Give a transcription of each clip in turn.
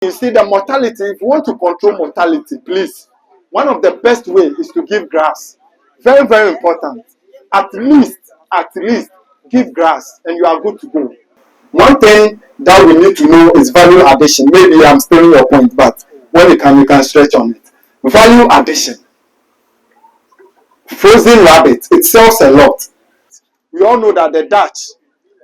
You see, the mortality, if you want to control mortality, please, one of the best ways is to give grass. Very, very important. At least, give grass and you are good to go. One thing that we need to know is value addition. Maybe I'm stealing your point, but when you can stretch on it. Value addition. Frozen rabbit, it sells a lot. We all know that the Dutch,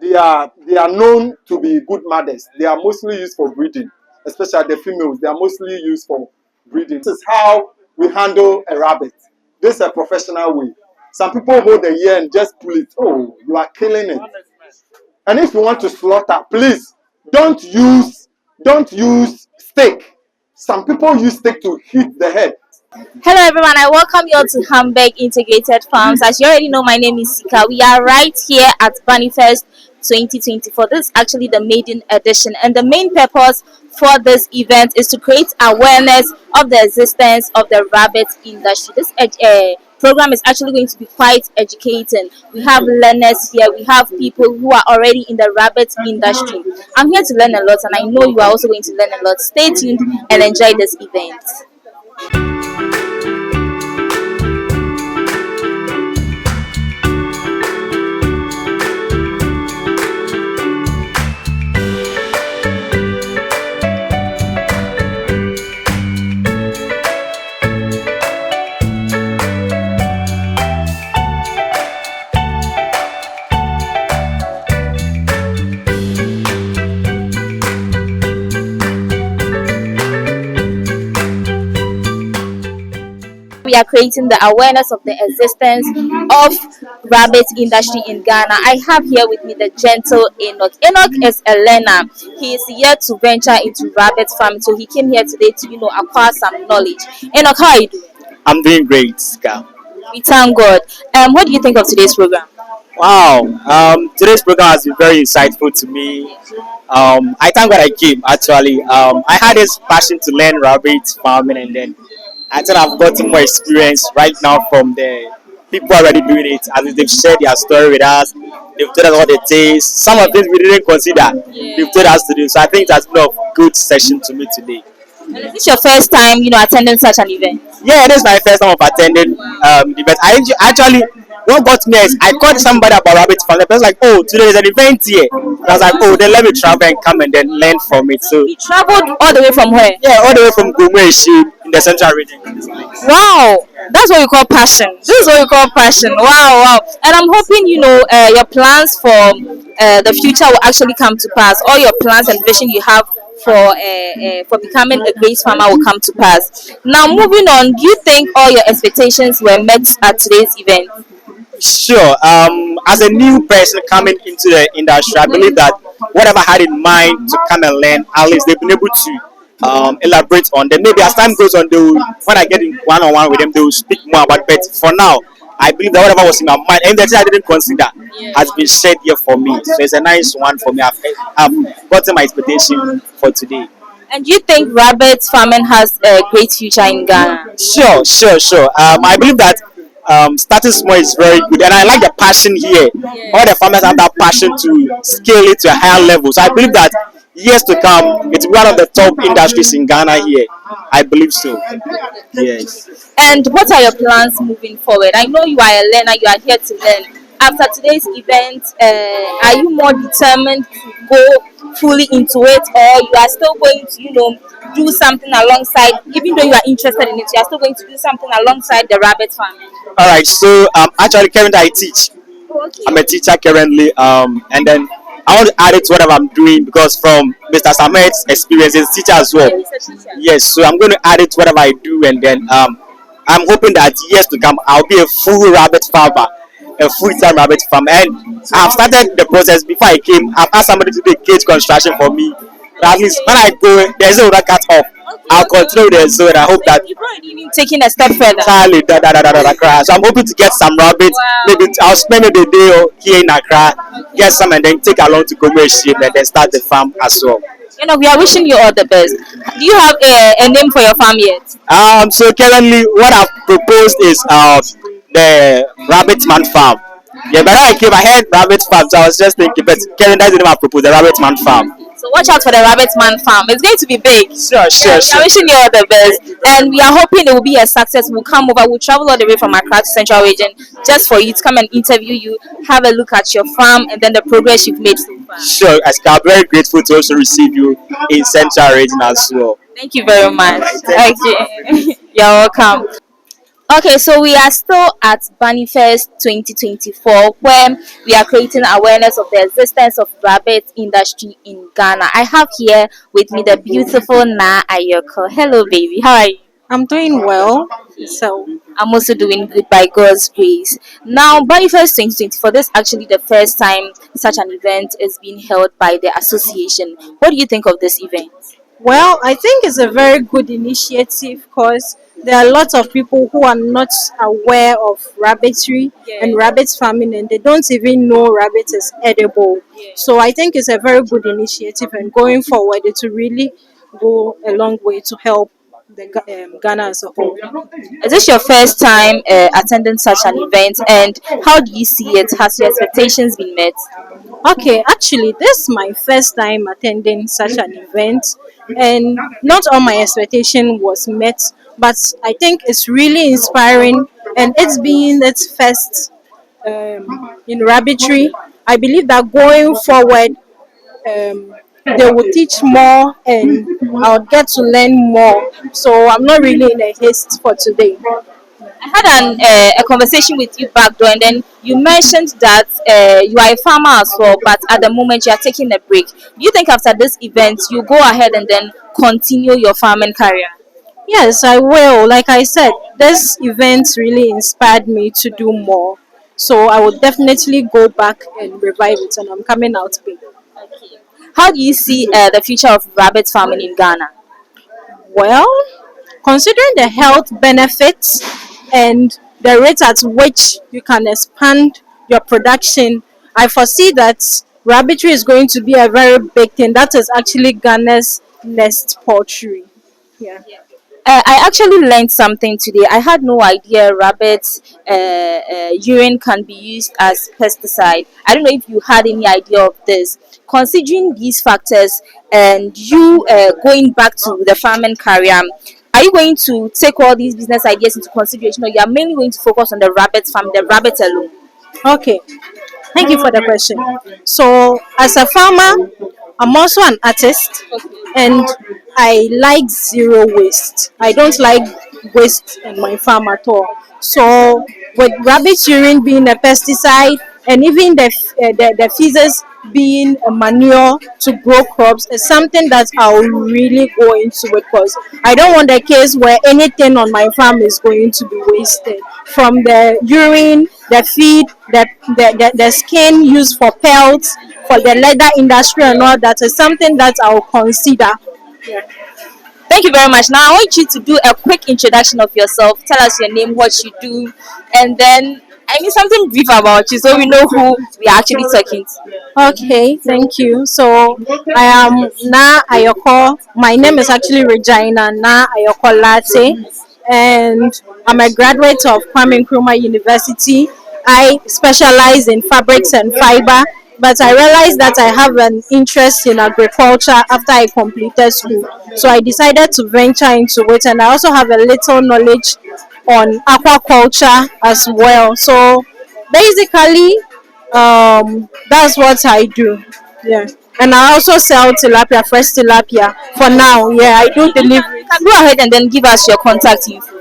they are known to be good mothers. They are mostly used for breeding, especially the females. They are mostly used for breeding. This is how we handle a rabbit. This is a professional way. Some people hold the ear and just pull it. Oh, you are killing it. And if you want to slaughter, please don't use steak. Some people use steak to hit the head. Hello everyone, I welcome you all to Hamburg Integrated Farms. As you already know, my name is Sika. We are right here at Bunnyfest 2024. This is actually the maiden edition, and the main purpose for this event is to create awareness of the existence of the rabbit industry. This program is actually going to be quite educating. We have learners here, we have people who are already in the rabbit industry. I'm here to learn a lot, and I know you are also going to learn a lot. Stay tuned and enjoy this event. We are creating the awareness of the existence of rabbit industry in Ghana. I have here with me the gentle Enoch. Enoch is a learner. He is here to venture into rabbit farming, so he came here today to acquire some knowledge. Enoch, how are you doing? I'm doing great, Ska. We thank God. What do you think of today's program? Wow, today's program has been very insightful to me. I thank God I came, actually. I had this passion to learn rabbit farming, and then I think I've gotten more experience right now from the people already doing it. As they've shared their story with us, they've told us what it is. Some of things we didn't consider, they've told us to do. So I think that's been a good session to me today. And is this your first time, attending such an event? Yeah, it is my first time of attending the event. I actually, what got me is I called somebody about rabbit farm. The person was like, oh, today is an event here. I was like, oh, then let me travel and come and then learn from it. So you traveled all the way from where? Yeah, all the way from Gumweshi in the central region. Wow, that's what you call passion. This is what you call passion. Wow. And I'm hoping your plans for the future will actually come to pass. All your plans and vision you have for becoming a great farmer will come to pass. Now, moving on, do you think all your expectations were met at today's event? Sure. As a new person coming into the industry, I believe that whatever I had in mind to come and learn, at least they've been able to elaborate on them. Maybe as time goes on, when I get in one-on-one with them, they will speak more about it. But for now, I believe that whatever was in my mind, and the thing I didn't consider, has been shared here for me. So it's a nice one for me. I've gotten my expectation for today. And do you think rabbit farming has a great future in Ghana? Sure. I believe that starting small is very good, and I like the passion here. All the farmers have that passion to scale it to a higher level. So I believe that years to come, it's one of the top industries in Ghana here. I believe so. Yes. And what are your plans moving forward? I know you are a learner, you are here to learn. After today's event, are you more determined to go fully into it, or you are still going to, do something alongside, even though you are interested in it, you are still going to do something alongside the rabbit farming? All right, so actually currently I teach. Okay. I'm a teacher currently, and then I want to add it to whatever I'm doing, because from Mr. Samet's experience as a teacher as well. Yeah, he's a teacher. Yes, so I'm going to add it to whatever I do, and then I'm hoping that years to come I'll be a full rabbit farmer, a full-time rabbit farmer. And I've started the process before I came. I've asked somebody to do a cage construction for me. But at least when I go, there's no cut off. I'll continue there, so I hope that you've already even taken a step further. So I'm hoping to get some rabbits. Maybe I'll spend the day here in Accra, get some, and then take along to Gumweshi and then start the farm as well. We are wishing you all the best. Do you have a name for your farm yet? So currently what I've proposed is the Rabbit Man Farm. Yeah, but when I came, I heard Rabbit Farm, so I was just thinking, but currently that's the name I proposed, the Rabbit Man Farm. So watch out for the Rabbit Man farm. It's going to be big. Sure, sure, We are sure. wishing you all the best, and we are hoping it will be a success. We'll come over. We'll travel all the way from Accra to Central Region just for you to come and interview you, have a look at your farm, and then the progress you've made so far. Sure, Asika, I'm very grateful to also receive you in Central Region as well. Thank you very much. Thank Okay, you're welcome. Okay, so we are still at Bunnyfest 2024, where we are creating awareness of the existence of rabbit industry in Ghana. I have here with me the beautiful Na Ayoko. Hello, baby. How are you? I'm doing well. So, I'm also doing good by God's grace. Now, Bunnyfest 2024, this is actually the first time such an event is being held by the association. What do you think of this event? well, I think it's a very good initiative because there are lots of people who are not aware of rabbitry and rabbit farming and they don't even know rabbit is edible. So, I think it's a very good initiative and going forward, it will really go a long way to help Ghana as a whole. Is this your first time attending such an event, and how do you see it? Has your expectations been met? Okay, actually, this is my first time attending such an event, and not all my expectation was met. But I think it's really inspiring, and it's being its first in rabbitry. I believe that going forward, they will teach more, and I'll get to learn more. So I'm not really in a haste for today. I had a conversation with you back then, and then you mentioned that you are a farmer as well, but at the moment you are taking a break. Do you think after this event you go ahead and then continue your farming career? Yes, I will. Like I said, this event really inspired me to do more. So I will definitely go back and revive it, and I'm coming out big. How do you see the future of rabbit farming in Ghana? Well, considering the health benefits and the rate at which you can expand your production, I foresee that rabbitry is going to be a very big thing. That is actually Ghana's next poultry. Yeah. I actually learned something today. I had no idea rabbit urine can be used as pesticide. I don't know if you had any idea of this. Considering these factors and you going back to the farming career, are you going to take all these business ideas into consideration, or you are mainly going to focus on the rabbit farm, the rabbit alone? Okay. Thank you for the question. So, as a farmer, I'm also an artist and I like zero waste. I don't like waste in my farm at all. So, with rabbit urine being a pesticide and even the feces being a manure to grow crops is something that I'll really go into it because I don't want a case where anything on my farm is going to be wasted. From the urine, the feed, the skin used for pelts, for the leather industry and all that is something that I'll consider. Thank you very much. Now I want you to do a quick introduction of yourself. Tell us your name, what you do, and then I need something brief about you so we know who we are actually talking to. Okay, thank you. So I am Na Ayoko. My name is actually Regina Na Ayoko Latte, and I'm a graduate of Kwame Nkrumah University. I specialize in fabrics and fiber, but I realized that I have an interest in agriculture after I completed school. So I decided to venture into it, and I also have a little knowledge on aquaculture as well. So basically, that's what I do. Yeah, and I also sell tilapia, fresh tilapia. For now, yeah, I do delivery. You can go ahead and then give us your contact info.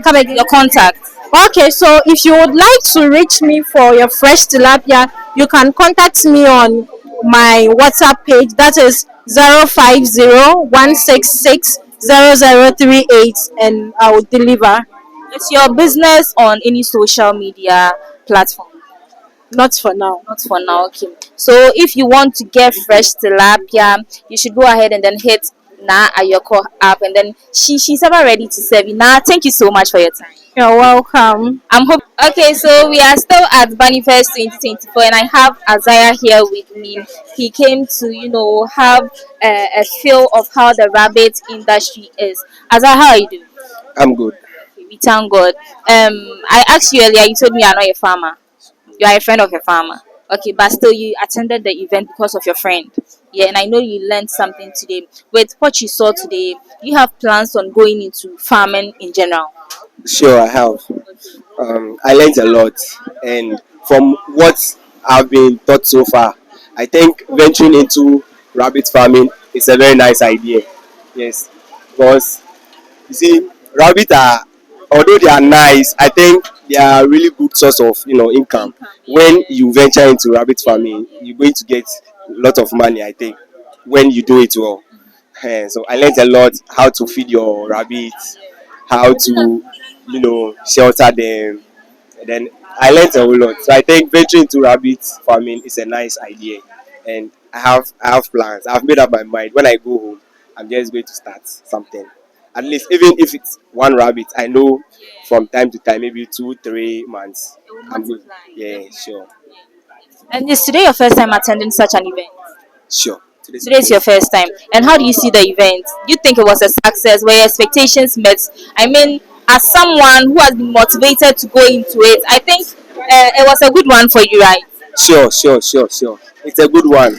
Come again. Your contact. Okay, so if you would like to reach me for your fresh tilapia, you can contact me on my WhatsApp page. That is 050 166 0038, and I will deliver. Is your business on any social media platform? Not for now. Not for now, okay. So if you want to get fresh tilapia, you should go ahead and then hit Na Ayoko app, and then she's ever ready to serve you. Now, thank you so much for your time. You're welcome. I'm hope. Okay, so we are still at Bunnyfest 2024, and I have Isaiah here with me. He came to, have a feel of how the rabbit industry is. Isaiah, how are you doing? I'm good. Okay, we thank God. I asked you earlier. You told me you are not a farmer. You are a friend of a farmer. Okay, but still, you attended the event because of your friend. Yeah, and I know you learned something today. With what you saw today, you have plans on going into farming in general. Sure, I have. I learned a lot, and from what I've been taught so far, I think venturing into rabbit farming is a very nice idea. Yes, because you see, rabbit are, although they are nice, I think they are really good source of income. When you venture into rabbit farming, you're going to get a lot of money. I think when you do it well. So I learned a lot how to feed your rabbits, how to shelter them, and then I learned a whole lot. So I think venturing into rabbit farming is a nice idea, and I have plans. I've made up my mind. When I go home, I'm just going to start something. At least even if it's one rabbit, I know from time to time, maybe 2 3 months. I'm good. Yeah, sure, And is today your first time attending such an event? sure. Today's Today's your first time. And how do you see the event? Do you think it was a success? Were your expectations met? I mean, as someone who has been motivated to go into it, I think it was a good one for you, right? sure. It's a good one.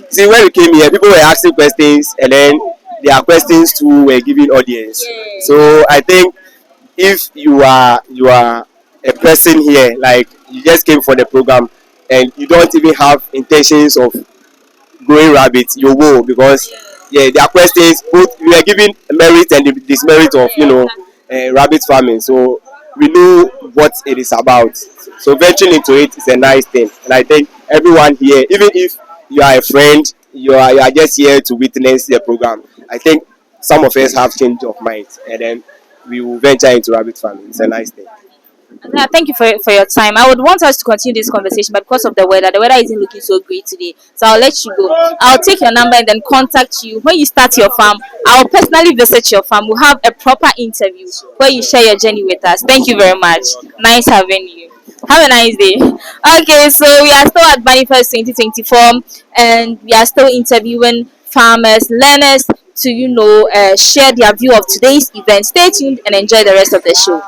See, when we came here, people were asking questions, and then their questions too were giving audience. So I think if you are a person here, like you just came for the program, and you don't even have intentions of growing rabbits, you will, because yeah, their questions both we are giving merit and the dismerit of rabbit farming. So we know what it is about. So venturing into it is a nice thing, and I think everyone here, even if you are a friend, you are just here to witness the program. I think some of us have change of mind, and then we will venture into rabbit farming. It's a nice thing. Yeah, thank you for your time. I would want us to continue this conversation, but because of the weather isn't looking so great today. So I'll let you go. I'll take your number and then contact you. When you start your farm, I'll personally visit your farm. We'll have a proper interview where you share your journey with us. Thank you very much. Nice having you. Have a nice day. Okay, so we are still at Manifest 2024 and we are still interviewing farmers, learners to, share their view of today's event. Stay tuned and enjoy the rest of the show.